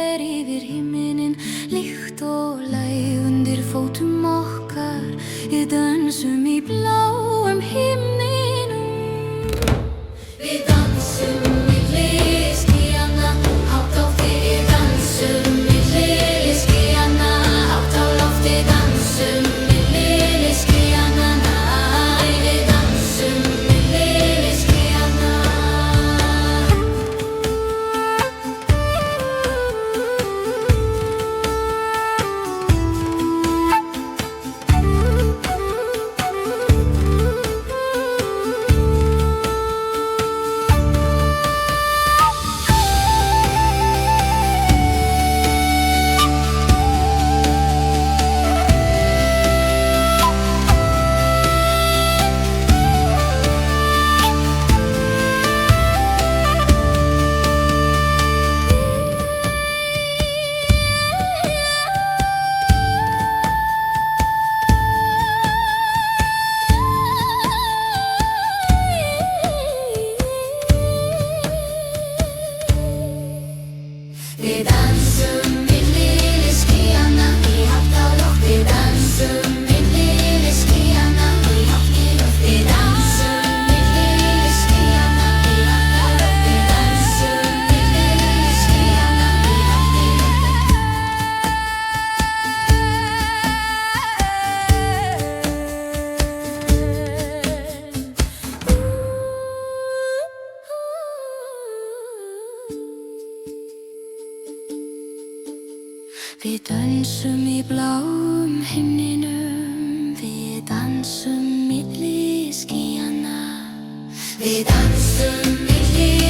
fer yfir himinin, líkt og læg undir fótum okkar. Við dönsum í bláum himninum. Við dansum milli skýjanna, hátt á lofti. Við dansum milli skýjanna, hátt á lofti. Dansum milli skýjanna, við dansum milli skýjanna. Við dansum milli skýjanna, hátt á lofti. Við dansum milli skýjanna, hátt í lofti. Við dansum milli skýjanna, hátt á lofti. Við dansum milli skýjanna, hátt í Við dansum í bláum himninum, við dansum milli skýjanna. Við dansum milli